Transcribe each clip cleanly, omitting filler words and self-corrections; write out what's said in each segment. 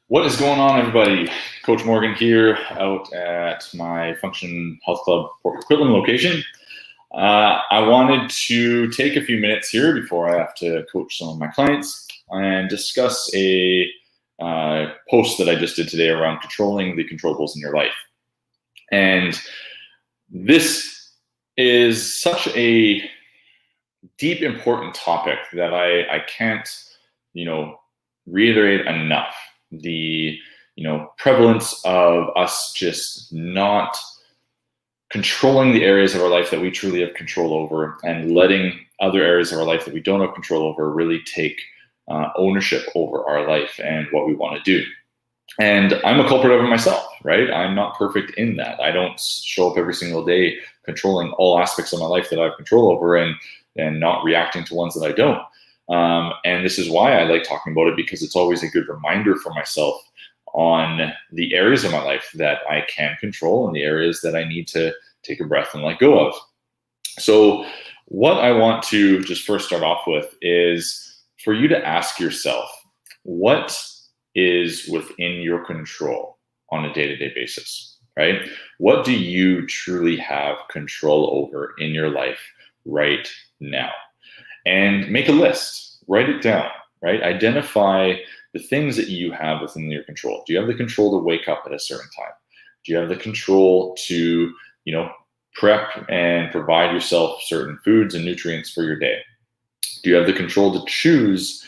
What is going on, everybody? Coach Morgan here out at my Function Health Club Port Coquitlam location. I wanted to take a few minutes here before I have to coach some of my clients and discuss a post that I just did today around controlling the controllables in your life. And this is such a deep, important topic that I can't, reiterate enough. The prevalence of us just not controlling the areas of our life that we truly have control over and letting other areas of our life that we don't have control over really take ownership over our life and what we want to do. And I'm a culprit of it myself, right? I'm not perfect in that. I don't show up every single day controlling all aspects of my life that I have control over and not reacting to ones that I don't. And this is why I like talking about it, because it's always a good reminder for myself on the areas of my life that I can control and the areas that I need to take a breath and let go of. So what I want to just first start off with is for you to ask yourself, what is within your control on a day-to-day basis, right? What do you truly have control over in your life right now? And make a list, write it down, right? Identify the things that you have within your control. Do you have the control to wake up at a certain time? Do you have the control to, prep and provide yourself certain foods and nutrients for your day? Do you have the control to choose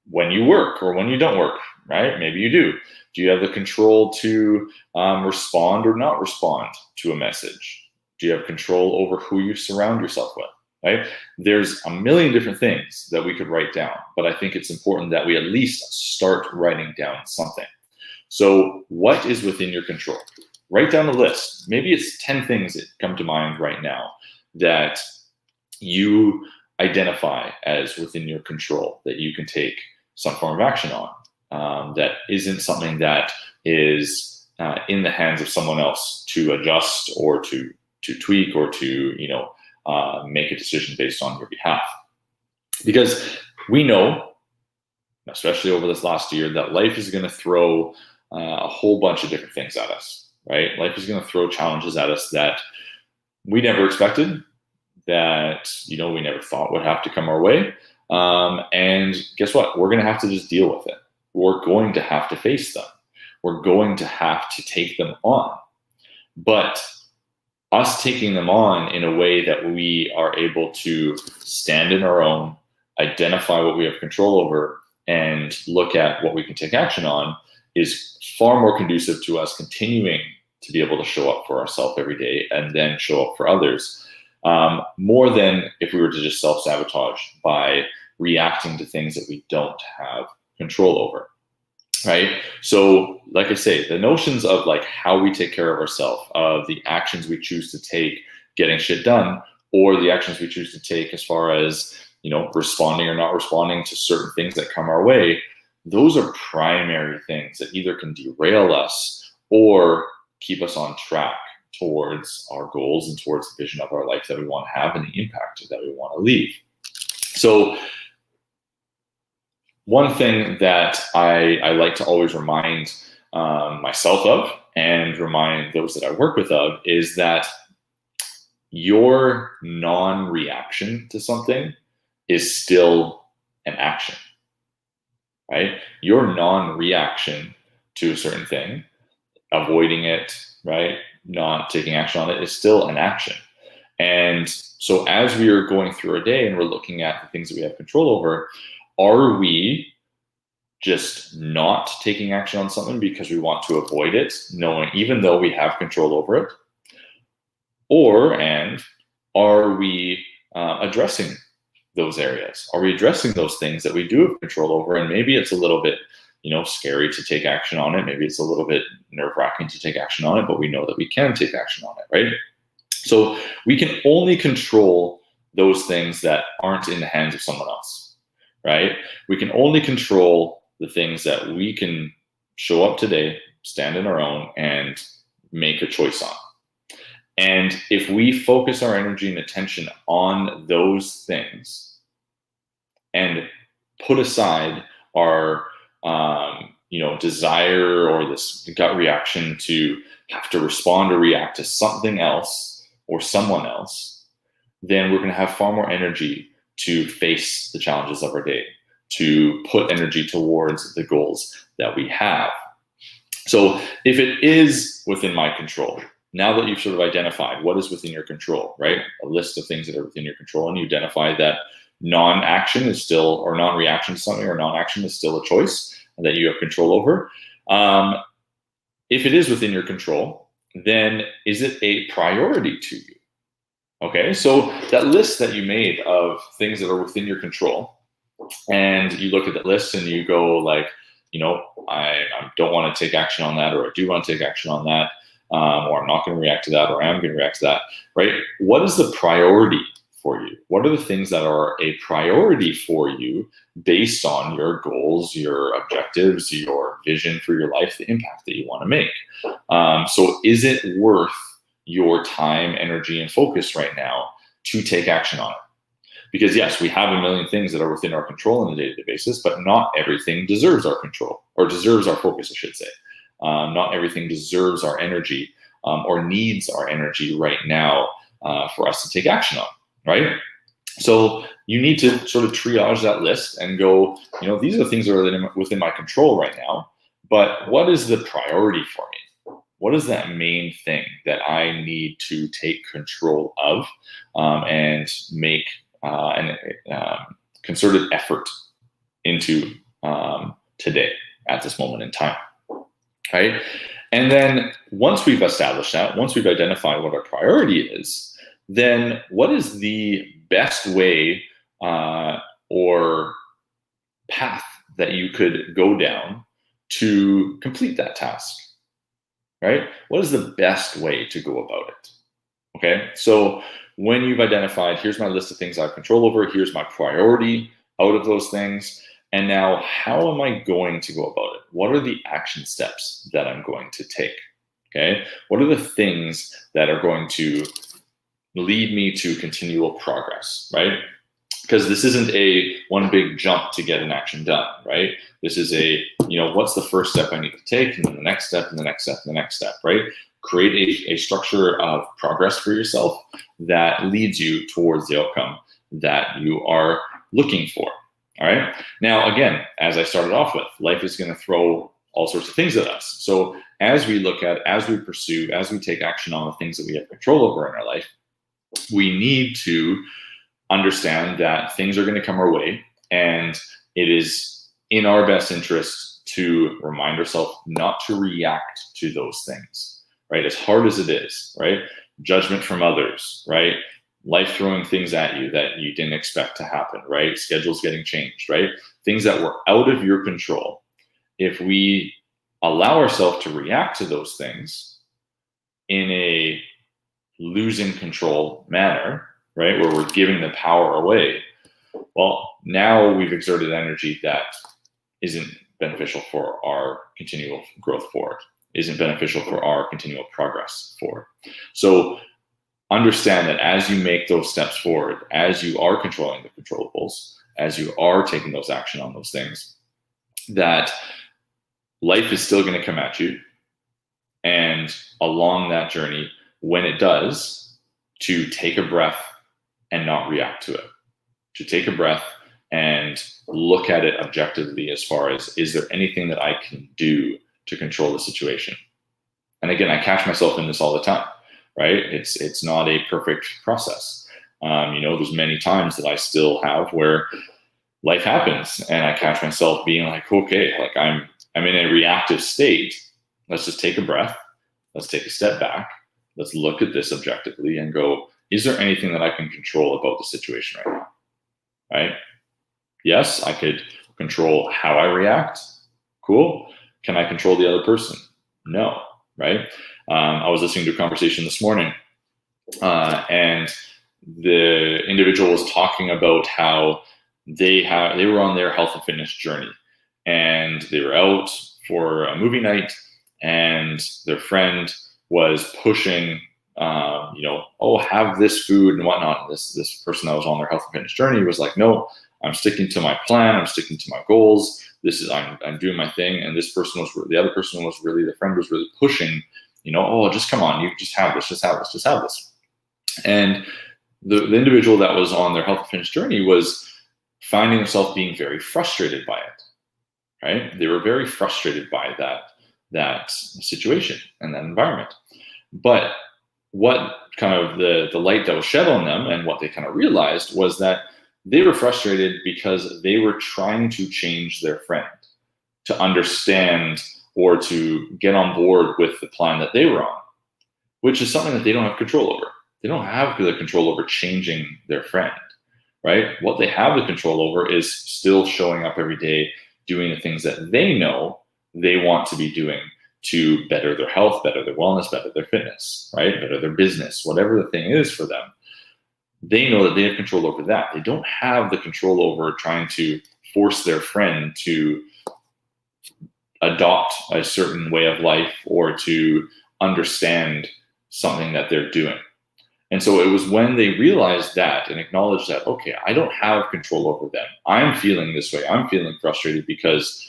when you work or when you don't work, right? Maybe you do. Do you have the control to respond or not respond to a message? Do you have control over who you surround yourself with? Right? There's a million different things that we could write down, but I think it's important that we at least start writing down something. So what is within your control? Write down a list. Maybe it's 10 things that come to mind right now that you identify as within your control that you can take some form of action on. That isn't something that is in the hands of someone else to adjust or to tweak or to, make a decision based on your behalf. Because we know, especially over this last year, that life is going to throw a whole bunch of different things at us, right? Life is going to throw challenges at us that we never expected, that, we never thought would have to come our way. And guess what? We're going to have to just deal with it. We're going to have to face them. We're going to have to take them on. But us taking them on in a way that we are able to stand in our own, identify what we have control over, and look at what we can take action on is far more conducive to us continuing to be able to show up for ourselves every day and then show up for others, more than if we were to just self-sabotage by reacting to things that we don't have control over. Right? So like I say, the notions of like how we take care of ourselves, of the actions we choose to take, getting shit done, or the actions we choose to take as far as, responding or not responding to certain things that come our way, those are primary things that either can derail us or keep us on track towards our goals and towards the vision of our life that we want to have and the impact that we want to leave. So one thing that I like to always remind myself of and remind those that I work with of is that your non-reaction to something is still an action, right? Your non-reaction to a certain thing, avoiding it, right? Not taking action on it is still an action. And so as we are going through our day and we're looking at the things that we have control over, are we just not taking action on something because we want to avoid it, knowing even though we have control over it? And are we addressing those areas? Are we addressing those things that we do have control over? And maybe it's a little bit, scary to take action on it. Maybe it's a little bit nerve-wracking to take action on it, but we know that we can take action on it, right? So we can only control those things that aren't in the hands of someone else. Right? We can only control the things that we can show up today, stand in our own, and make a choice on. And if we focus our energy and attention on those things and put aside our desire or this gut reaction to have to respond or react to something else or someone else, then we're going to have far more energy to face the challenges of our day, to put energy towards the goals that we have. So if it is within my control, now that you've sort of identified what is within your control, right? A list of things that are within your control, and you identify that non-action is still, or non-reaction to something, or non-action is still a choice that you have control over. If it is within your control, then is it a priority to you? Okay, so that list that you made of things that are within your control, and you look at that list and you go like, I don't want to take action on that, or I do want to take action on that, or I'm not going to react to that, or I am going to react to that, right? What is the priority for you? What are the things that are a priority for you based on your goals, your objectives, your vision for your life, the impact that you want to make? So is it worth your time, energy, and focus right now to take action on it? Because yes, we have a million things that are within our control on a day-to-day basis, but not everything deserves our control, or deserves our focus, I should say. Not everything deserves our energy, or needs our energy right now for us to take action on, right? So you need to sort of triage that list and go, these are the things that are within my control right now, but what is the priority for me? What is that main thing that I need to take control of and make concerted effort into today at this moment in time, right? And then once we've established that, once we've identified what our priority is, then what is the best way or path that you could go down to complete that task, right? What is the best way to go about it? Okay, so when you've identified, here's my list of things I have control over, here's my priority out of those things, and now how am I going to go about it? What are the action steps that I'm going to take? Okay, what are the things that are going to lead me to continual progress, right? Because this isn't a one big jump to get an action done, right? This is a, what's the first step I need to take, and then the next step, and the next step, and the next step, right? Create a structure of progress for yourself that leads you towards the outcome that you are looking for. All right. Now, again, as I started off with, life is going to throw all sorts of things at us. So as we look at, as we pursue, as we take action on the things that we have control over in our life, we need to understand that things are going to come our way, and it is in our best interest to remind ourselves not to react to those things. Right? As hard as it is, right? Judgment from others, right? Life throwing things at you that you didn't expect to happen, right? Schedules getting changed, right? Things that were out of your control. If we allow ourselves to react to those things in a losing control manner, right? Where we're giving the power away, well, now we've exerted energy that isn't beneficial for our continual growth forward. Isn't beneficial for our continual progress forward. So understand that as you make those steps forward, as you are controlling the controllables, as you are taking those action on those things, that life is still going to come at you. And along that journey, when it does, to take a breath and not react to it. To take a breath and look at it objectively as far as, is there anything that I can do to control the situation? And again, I catch myself in this all the time, right? It's not a perfect process. There's many times that I still have where life happens and I catch myself being like, okay, like I'm in a reactive state. Let's just take a breath. Let's take a step back. Let's look at this objectively and go, is there anything that I can control about the situation right now? Right? Yes, I could control how I react. Cool. Can I control the other person? No, right? I was listening to a conversation this morning, and the individual was talking about how they were on their health and fitness journey, and they were out for a movie night, and their friend was pushing, have this food and whatnot. This person that was on their health and fitness journey was like, no, I'm sticking to my plan. I'm sticking to my goals. I'm doing my thing. And the other person was really, the friend was really pushing, oh, just come on, you just have this, just have this, just have this. And the individual that was on their health and fitness journey was finding themselves being very frustrated by it, right? They were very frustrated by that situation and that environment. But what kind of the light that was shed on them and what they kind of realized was that they were frustrated because they were trying to change their friend to understand or to get on board with the plan that they were on, which is something that they don't have control over. They don't have the control over changing their friend, right? What they have the control over is still showing up every day, doing the things that they know they want to be doing to better their health, better their wellness, better their fitness, right? Better their business, whatever the thing is for them. They know that they have control over that. They don't have the control over trying to force their friend to adopt a certain way of life or to understand something that they're doing. And so it was when they realized that and acknowledged that, okay, I don't have control over them. I'm feeling this way. I'm feeling frustrated because,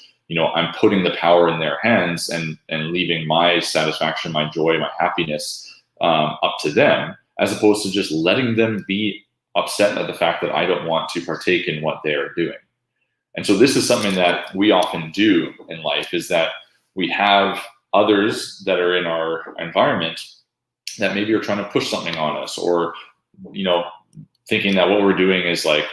I'm putting the power in their hands and leaving my satisfaction, my joy, my happiness up to them, as opposed to just letting them be upset at the fact that I don't want to partake in what they're doing. And so this is something that we often do in life, is that we have others that are in our environment that maybe are trying to push something on us, or, thinking that what we're doing is like,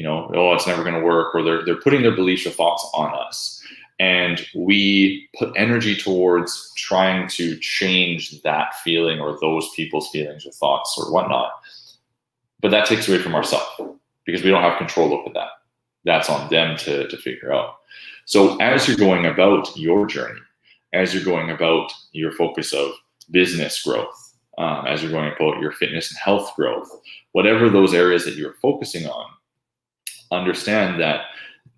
oh, it's never going to work, or they're putting their beliefs or thoughts on us. And we put energy towards trying to change that feeling or those people's feelings or thoughts or whatnot. But that takes away from ourselves because we don't have control over that. That's on them to figure out. So as you're going about your journey, as you're going about your focus of business growth, as you're going about your fitness and health growth, whatever those areas that you're focusing on, understand that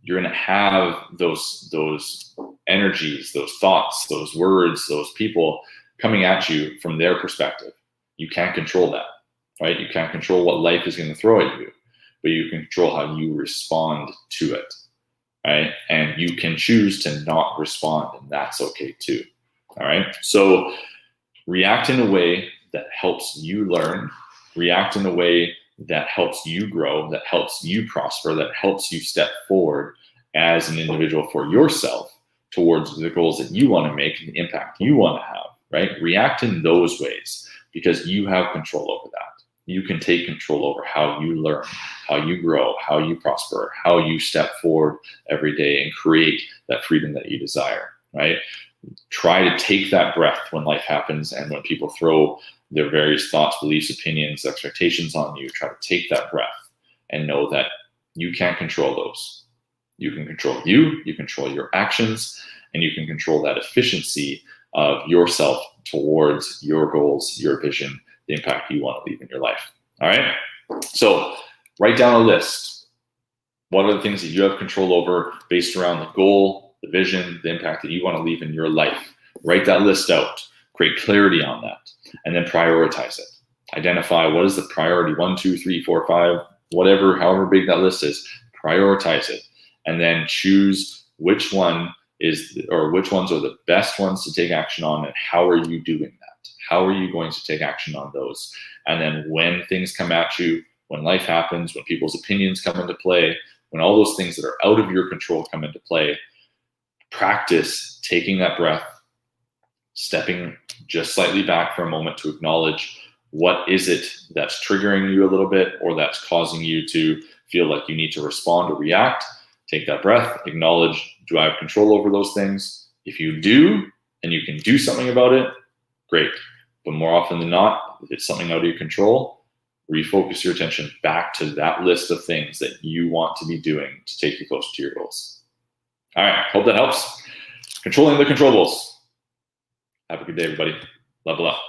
you're going to have those energies, those thoughts, those words, those people coming at you from their perspective. You can't control that, right? You can't control what life is going to throw at you, but you can control how you respond to it, right? And you can choose to not respond, and that's okay too, all right? So react in a way that helps you learn, react in a way that helps you grow, that helps you prosper, that helps you step forward as an individual for yourself towards the goals that you want to make and the impact you want to have, right? React in those ways because you have control over that. You can take control over how you learn, how you grow, how you prosper, how you step forward every day and create that freedom that you desire, right? Try to take that breath when life happens and when people throw their various thoughts, beliefs, opinions, expectations on you. Try to take that breath and know that you can't control those. You can control you control your actions, and you can control that efficiency of yourself towards your goals, your vision, the impact you want to leave in your life. All right? So write down a list. What are the things that you have control over based around the goal, the vision, the impact that you want to leave in your life? Write that list out. Create clarity on that. And then prioritize it. Identify what is the priority, 1, 2, 3, 4, 5, whatever, however big that list is, prioritize it. And then choose which one which ones are the best ones to take action on, and how are you doing that? How are you going to take action on those? And then when things come at you, when life happens, when people's opinions come into play, when all those things that are out of your control come into play, practice taking that breath, stepping just slightly back for a moment to acknowledge what is it that's triggering you a little bit or that's causing you to feel like you need to respond or react. Take that breath, acknowledge, do I have control over those things? If you do, and you can do something about it, great. But more often than not, if it's something out of your control, refocus your attention back to that list of things that you want to be doing to take you closer to your goals. All right, hope that helps. Controlling the controllables. Have a good day, everybody. Level up.